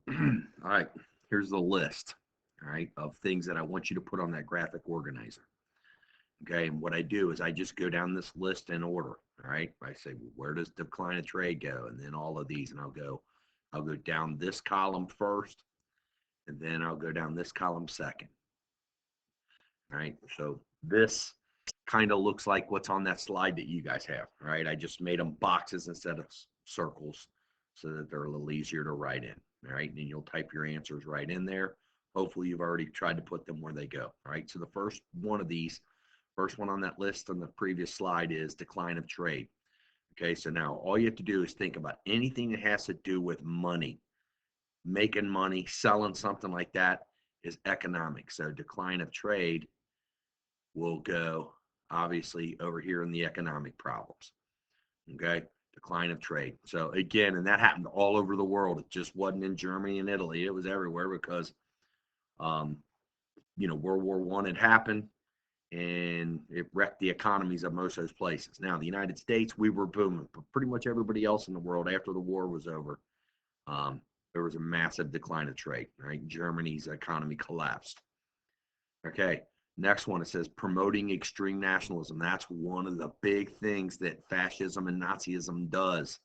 All right, here's the list, all right, of things that I want you to put on that graphic organizer. Okay, and what I do is I just go down this list in order. All right, I say, well, where does decline of trade go, and then all of these, and I'll go down this column first, and then I'll go down this column second. All right, so this kind of looks like what's on that slide that you guys have. All right, I just made them boxes instead of circles so that they're a little easier to write in. All right, and then you'll type your answers right in there. Hopefully, you've already tried to put them where they go. All right, so the first one of these, first one on that list on the previous slide is decline of trade. Okay, so now all you have to do is think about anything that has to do with money, making money, selling something like that is economic. So decline of trade will go obviously over here in the economic problems. Okay, decline of trade. So again, and that happened all over the world. It just wasn't in Germany and Italy. It was everywhere because, um, World War I had happened and it wrecked the economies of most of those places. Now, the United States, we were booming, but pretty much everybody else in the world after the war was over, um, there was a massive decline of trade. Right, Germany's economy collapsed. Okay. Next one, it says promoting extreme nationalism. That's one of the big things that fascism and Nazism does,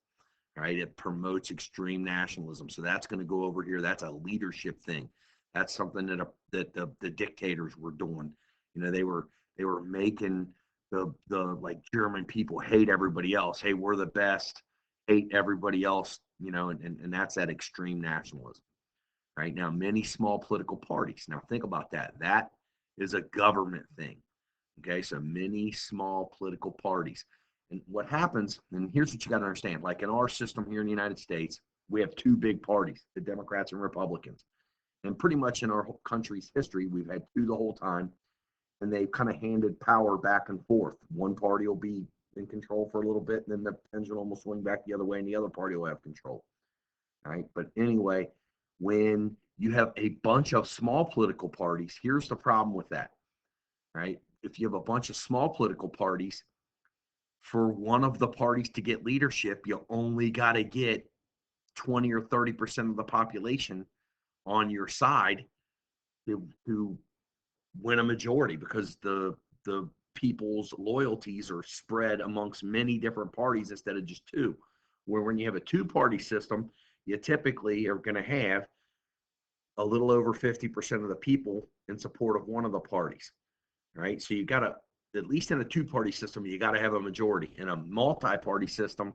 right? It promotes extreme nationalism. So that's going to go over here. That's a leadership thing. That's something that the dictators were doing. They were making the like German people hate everybody else. Hey, we're the best. Hate everybody else. And that's that extreme nationalism. Right now, many small political parties. Now think about that. That is a government thing. Okay, so many small political parties. And what happens, and here's what you got to understand, like in our system here in the United States, we have two big parties, the Democrats and Republicans. And pretty much in our whole country's history, we've had two the whole time, and they've kind of handed power back and forth. One party will be in control for a little bit, and then the pendulum will swing back the other way, and the other party will have control. Right? But anyway, when you have a bunch of small political parties, here's the problem with that, right? If you have a bunch of small political parties, for one of the parties to get leadership, you only got to get 20 or 30% of the population on your side to win a majority because the people's loyalties are spread amongst many different parties instead of just two. Where when you have a two-party system, you typically are going to have a little over 50% of the people in support of one of the parties, right? So you got to, at least in a two-party system, you got to have a majority. In a multi-party system,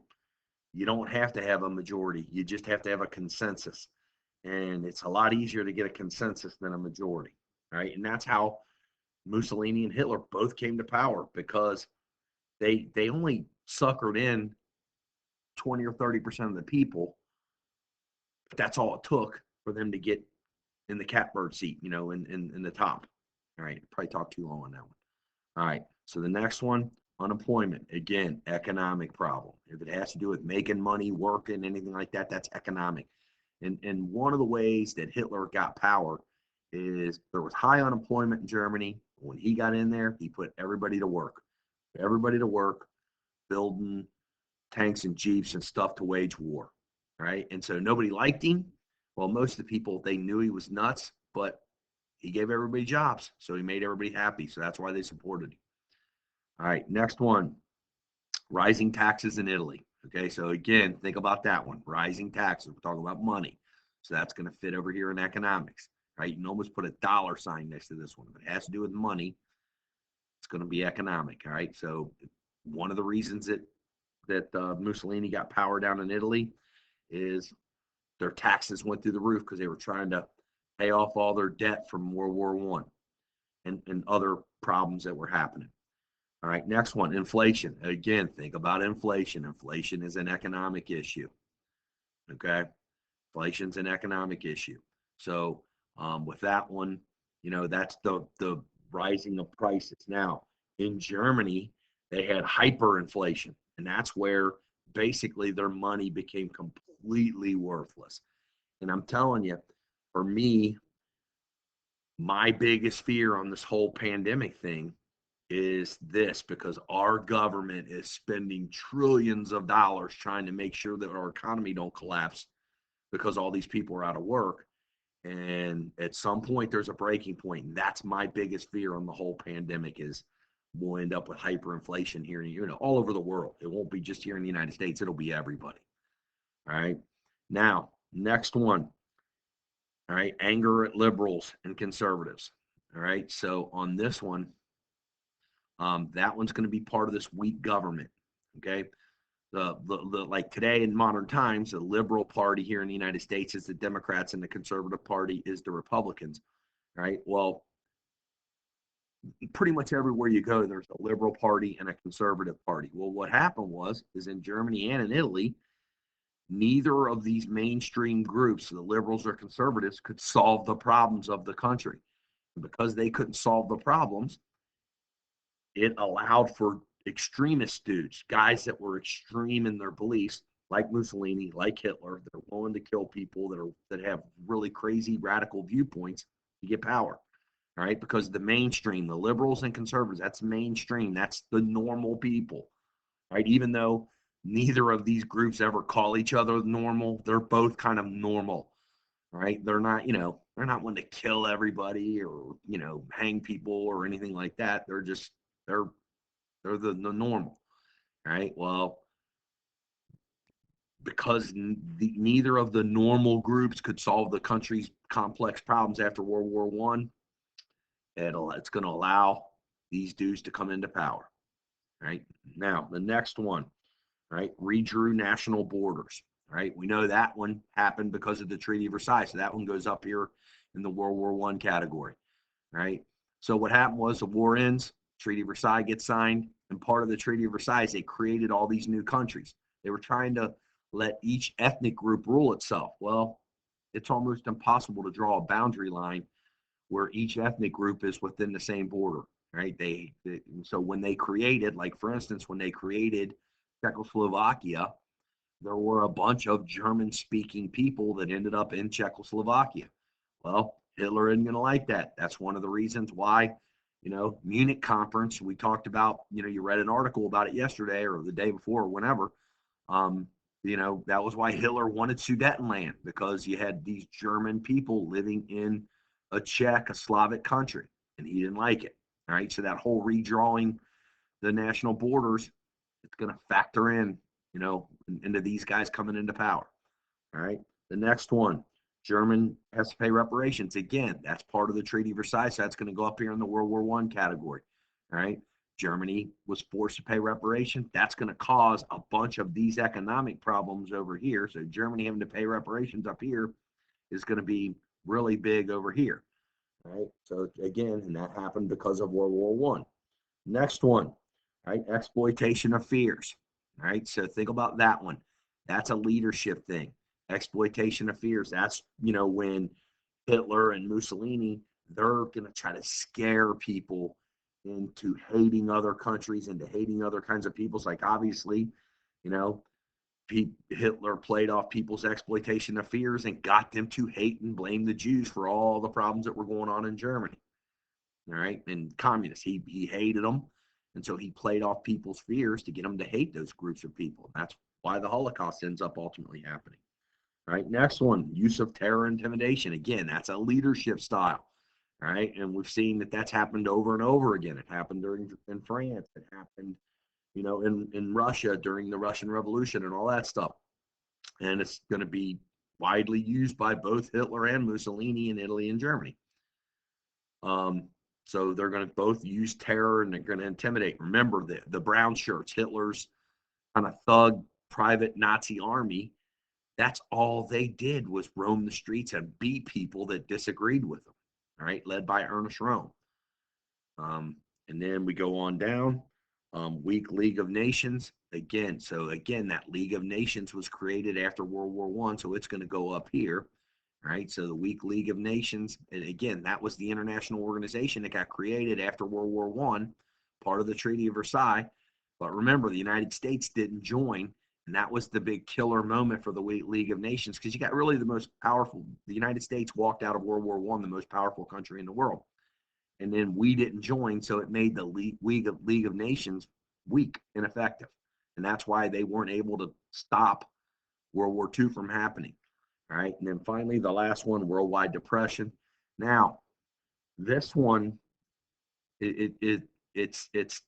you don't have to have a majority. You just have to have a consensus. And it's a lot easier to get a consensus than a majority, right? And that's how Mussolini and Hitler both came to power because they only suckered in 20 or 30% of the people. But that's all it took for them to get in the catbird seat, in the top. All right, probably talked too long on that one. All right, so the next one, unemployment. Again, economic problem. If it has to do with making money, working, anything like that, that's economic. And one of the ways that Hitler got power is there was high unemployment in Germany. When he got in there, he put everybody to work. Everybody to work, building tanks and jeeps and stuff to wage war. Right. And so nobody liked him. Well, most of the people, they knew he was nuts, but he gave everybody jobs. So he made everybody happy. So that's why they supported him. All right. Next one, rising taxes in Italy. Okay. So again, think about that one. Rising taxes. We're talking about money. So that's going to fit over here in economics. Right. You can almost put a dollar sign next to this one. If it has to do with money, it's going to be economic. All right. So one of the reasons that Mussolini got power down in Italy is their taxes went through the roof because they were trying to pay off all their debt from World War One and other problems that were happening. All right, next one, inflation. Again, think about inflation. Inflation is an economic issue. Okay, inflation's an economic issue. So with that one, that's the rising of prices. Now in Germany, they had hyperinflation, and that's where basically their money became completely worthless. And I'm telling you, for me, my biggest fear on this whole pandemic thing is this because our government is spending trillions of dollars trying to make sure that our economy don't collapse because all these people are out of work. And at some point, there's a breaking point. And that's my biggest fear on the whole pandemic is we'll end up with hyperinflation here, all over the world. It won't be just here in the United States. It'll be everybody. All right. Now, next one. All right. Anger at liberals and conservatives. All right. So on this one, that one's going to be part of this weak government. Okay. The like today in modern times, the liberal party here in the United States is the Democrats and the conservative party is the Republicans. Right. Well, pretty much everywhere you go, there's a liberal party and a conservative party. Well, what happened is in Germany and in Italy, neither of these mainstream groups, the liberals or conservatives, could solve the problems of the country. And because they couldn't solve the problems, it allowed for extremist dudes, guys that were extreme in their beliefs, like Mussolini, like Hitler, that are willing to kill people that have really crazy radical viewpoints to get power. All right, because the mainstream, the liberals and conservatives, that's mainstream. That's the normal people. Right, even though neither of these groups ever call each other normal, they're both kind of normal. Right, they're not, they're not one to kill everybody or hang people or anything like that. They're the normal. Right. Well, because neither of the normal groups could solve the country's complex problems after World War One, it's going to allow these dudes to come into power. Right. Now, the next one, right, redrew national borders. Right. We know that one happened because of the Treaty of Versailles. So that one goes up here in the World War One category. Right. So what happened was the war ends, Treaty of Versailles gets signed, and part of the Treaty of Versailles, they created all these new countries. They were trying to let each ethnic group rule itself. Well, it's almost impossible to draw a boundary line where each ethnic group is within the same border, right? So when they created, like for instance, when they created Czechoslovakia, there were a bunch of German-speaking people that ended up in Czechoslovakia. Well, Hitler isn't going to like that. That's one of the reasons why, Munich conference, we talked about, you read an article about it yesterday or the day before or whenever. That was why Hitler wanted Sudetenland, because you had these German people living in a Slavic country, and he didn't like it. All right. So that whole redrawing the national borders, it's going to factor in, into these guys coming into power. All right. The next one, German has to pay reparations. Again, that's part of the Treaty of Versailles. So that's going to go up here in the World War One category. All right. Germany was forced to pay reparations. That's going to cause a bunch of these economic problems over here. So Germany having to pay reparations up here is going to be really big over here. Right. So again, and that happened because of World War One. Next one, right? Exploitation of fears. All right. So think about that one. That's a leadership thing. Exploitation of fears. That's, when Hitler and Mussolini, they're going to try to scare people into hating other countries, into hating other kinds of peoples. Like obviously, Hitler played off people's exploitation of fears and got them to hate and blame the Jews for all the problems that were going on in Germany. All right. And communists, he hated them. And so he played off people's fears to get them to hate those groups of people. That's why the Holocaust ends up ultimately happening. All right. Next one, use of terror and intimidation. Again, that's a leadership style. All right. And we've seen that that's happened over and over again. It happened in France. It happened, in Russia during the Russian Revolution and all that stuff. And it's going to be widely used by both Hitler and Mussolini in Italy and Germany. So they're going to both use terror and they're going to intimidate. Remember the brown shirts, Hitler's kind of thug private Nazi army. That's all they did was roam the streets and beat people that disagreed with them. All right, led by Ernest Röhm. And then we go on down. Weak League of Nations again. So again, that League of Nations was created after World War One, so it's going to go up here. Right, so the weak League of Nations, and again, that was the international organization that got created after World War One, part of the Treaty of Versailles. But remember, the United States didn't join, and that was the big killer moment for the weak League of Nations, because you got really the most powerful. The United States walked out of World War One, the most powerful country in the world, and then we didn't join, so it made the League of Nations weak, ineffective, and that's why they weren't able to stop World War II from happening. All right. And then finally, the last one, worldwide depression. Now, this one, it's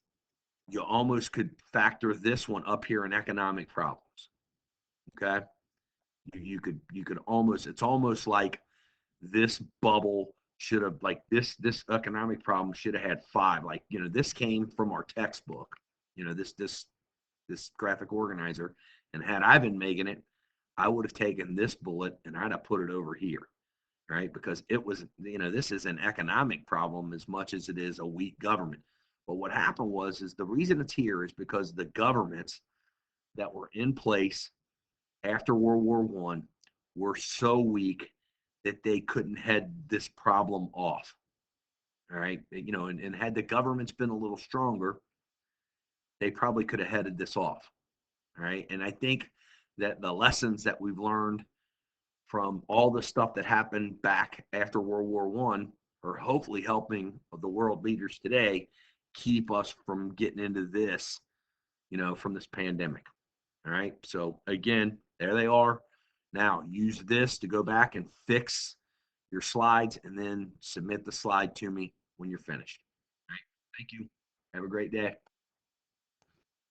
you almost could factor this one up here in economic problems. Okay. You could almost, it's almost like this bubble should have, like, this economic problem should have had five. Like, this came from our textbook, this graphic organizer. And had I been making it, I would have taken this bullet and I'd have put it over here, right? Because it was, this is an economic problem as much as it is a weak government. But what happened is the reason it's here is because the governments that were in place after World War One were so weak that they couldn't head this problem off. All right. And had the governments been a little stronger, they probably could have headed this off. All right. And I think that the lessons that we've learned from all the stuff that happened back after World War One are hopefully helping the world leaders today keep us from getting into this, from this pandemic. All right. So again, there they are. Now use this to go back and fix your slides and then submit the slide to me when you're finished. All right. Thank you. Have a great day.